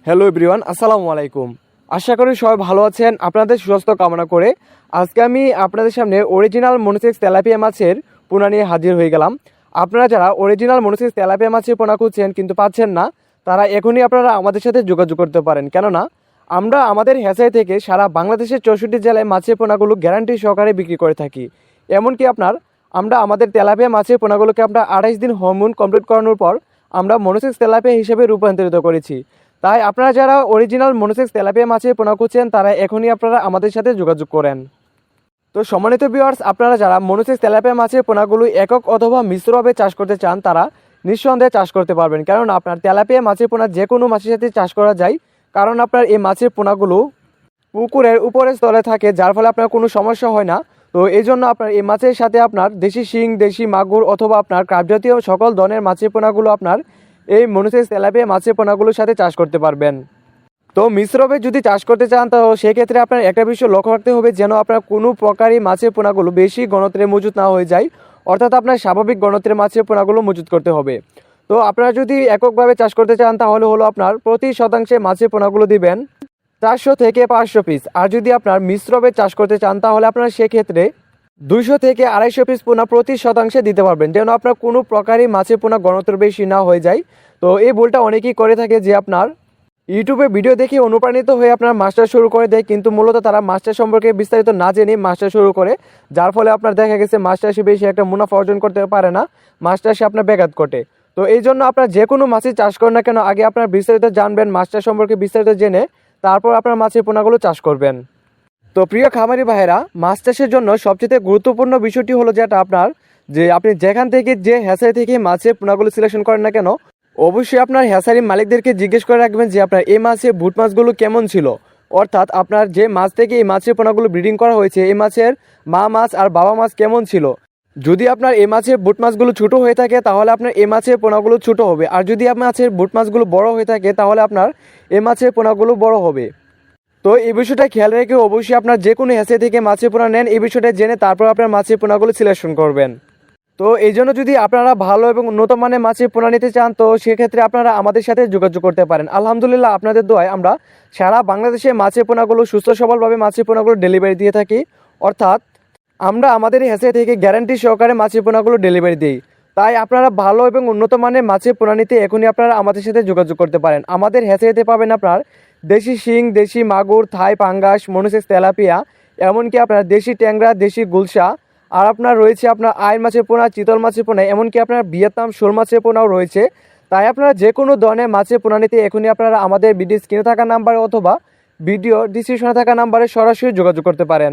Hello everyone, আসসালামু আলাইকুম। আশা করি সবাই ভালো আছেন। আপনাদের সুস্বাস্থ্য কামনা করে আজকে আমি আপনাদের সামনে অরিজিনাল মনোসেক্স তেলাপিয়া মাছের পোনা নিয়ে হাজির হয়ে গেলাম। আপনারা যারা অরিজিনাল মনোসেক্স তেলাপিয়া মাছের পোনা খুঁজছেন কিন্তু পাচ্ছেন না, তারা এখনই আপনারা আমাদের সাথে যোগাযোগ করতে পারেন। কেননা আমরা আমাদের হ্যাচারি থেকে সারা বাংলাদেশের 64 জেলায় মাছের পোনাগুলো গ্যারান্টি সহকারে বিক্রি করে থাকি। এমনকি আমরা আমাদের তেলাপিয়া মাছের পোনাগুলোকে আমরা 28 দিন হরমোন কমপ্লিট করানোর পর আমরা মনোসেক্স তেলাপিয়া হিসেবে রূপান্তরিত করেছি। তাই আপনারা যারা অরিজিনাল মনোসেক্স তেলাপিয়া মাছের পোনা খুঁজছেন তারা এখনই আপনারা আমাদের সাথে যোগাযোগ করেন। তো সম্মানিত ভিউয়ার্স, আপনারা যারা মনোসেক্স তেলাপিয়া মাছের পোনাগুলো একক অথবা মিশ্রভাবে চাষ করতে চান তারা নিঃসন্দেহে চাষ করতে পারবেন। কারণ আপনার তেলাপিয়া মাছের পোনা যে কোনো মাছের সাথে চাষ করা যায়। কারণ আপনার এই মাছের পোনাগুলো পুকুরের উপরের স্তরে থাকে, যার ফলে আপনার কোনো সমস্যা হয় না। তো এই জন্য আপনার এই মাছের সাথে আপনার দেশি শিং, দেশি মাগুর অথবা আপনার ক্রাব জাতীয় সকল ধরনের মাছের পোনাগুলো আপনার এই মনোসেক্স তেলাপিয়া মাছের পোনাগুলোর সাথে চাষ করতে পারবেন। তো মিশ্রভাবে যদি চাষ করতে চান তো সেক্ষেত্রে আপনার একটা বিষয় লক্ষ্য রাখতে হবে, যেন আপনার কোনো প্রকারই মাছের পোনাগুলো বেশি ঘনত্বে মজুত না হয়ে যায়। অর্থাৎ আপনার স্বাভাবিক ঘনত্বের মাছের পোনাগুলো মজুত করতে হবে। তো আপনারা যদি এককভাবে চাষ করতে চান তাহলে হলো আপনার প্রতি শতাংশে মাছের পোনাগুলো দিবেন 400 থেকে 500 পিস। আর যদি আপনার মিশ্রভাবে চাষ করতে চান তাহলে আপনার সেক্ষেত্রে 200 থেকে 250 পিস পোনা প্রতি শতাংশে দিতে পারবেন, যেন আপনার কোনো প্রকারই মাছের পোনা ঘনত্ব বেশি না হয়ে যায়। তো এই ভুলটা অনেকেই করে থাকে যে আপনার ইউটিউবে ভিডিও দেখে অনুপ্রাণিত হয়ে আপনার মাছটা শুরু করে দেয়, কিন্তু মূলত তারা মাছটা সম্পর্কে বিস্তারিত না জেনে মাছটা শুরু করে, যার ফলে আপনার দেখা গেছে মাছটা সে বেশি একটা মুনাফা অর্জন করতে পারে না, মাছটা সে আপনার ব্যাঘাত ঘটে। তো এই জন্য আপনার যে কোনো মাছই চাষ করেন না কেন আগে আপনার বিস্তারিত জানবেন, মাছটা সম্পর্কে বিস্তারিত জেনে তারপর আপনার মাছের পোনাগুলো চাষ করবেন। তো প্রিয় খামারি ভাইয়েরা, মাছ চাষের জন্য সবচেয়ে গুরুত্বপূর্ণ বিষয়টি হলো যেটা আপনার যে আপনি যেখান থেকে যে হ্যাচারি থেকে মাছের পোনাগুলো সিলেকশন করেন না কেন অবশ্যই আপনার হ্যাচারি মালিকদেরকে জিজ্ঞেস করে রাখবেন যে আপনার এই মাছের বুট মাছগুলো কেমন ছিল। অর্থাৎ আপনার যে মাছ থেকে এই মাছের পোনাগুলো ব্রিডিং করা হয়েছে এই মাছের মা মাছ আর বাবা মাছ কেমন ছিল। যদি আপনার এই মাছের বুট মাছগুলো ছোটো হয়ে থাকে তাহলে আপনার এই মাছের পোনাগুলো ছোটো হবে, আর যদি আপনার মাছের বুট মাছগুলো বড় হয়ে থাকে তাহলে আপনার এই মাছের পোনাগুলো বড় হবে। তো এই বিষয়টা খেয়াল রেখে অবশ্যই আপনার যে কোনো হ্যাচারি থেকে মাছের পোনা নেন এই বিষয়টা জেনে তারপর আপনার মাছের পোনাগুলো সিলেকশন করবেন। তো এই জন্য যদি আপনারা ভালো এবং উন্নত মানের মাছের পোনা নিতে চান তো সেক্ষেত্রে আপনারা আমাদের সাথে যোগাযোগ করতে পারেন। আলহামদুলিল্লাহ, আপনাদের দোয়ায় আমরা সারা বাংলাদেশে মাছের পোনাগুলো সুস্থ সবলভাবে মাছের পোনাগুলো ডেলিভারি দিয়ে থাকি। অর্থাৎ আমরা আমাদের হ্যাচারি থেকে গ্যারান্টি সহকারে মাছের পোনাগুলো ডেলিভারি দিই। তাই আপনারা ভালো এবং উন্নত মানের মাছের পোনা নিতে এখনই আপনারা আমাদের সাথে যোগাযোগ করতে পারেন। আমাদের হ্যাচারিতে পাবেন আপনার দেশি শিং, দেশি মাগুর, থাই পাঙ্গাস, মনোসেক্স তেলাপিয়া, এমনকি আপনার দেশি ট্যাংরা, দেশি গুলশা, আর আপনার রয়েছে আপনার আইন মাছের পোনা, চিতল মাছের পোনা, এমনকি আপনার ভিয়েতনাম শোল মাছের পোনাও রয়েছে। তাই আপনারা যে কোনো ধরনের মাছের পোনা নিতে এখনই আপনারা আমাদের ভিডিও স্ক্রিনে থাকা নাম্বারে অথবা ভিডিও ডিসক্রিপশনে থাকা নাম্বারে সরাসরি যোগাযোগ করতে পারেন।